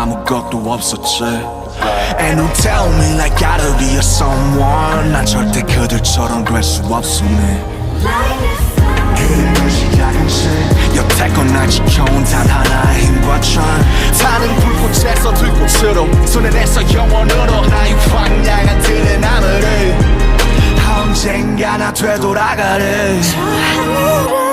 아무것도 없었지. And you tell me like gotta be a someone. 난 절대 그들처럼 될 수 없음네. 그대를 시작은 신 여태껏 날 지켜온 단 하나의 힘과 천. 타는 불꽃에서 들꽃으로 손에 내서 영원으로 나의 황량한 들의 나무를 언젠가 나 되돌아가래. 저 하늘을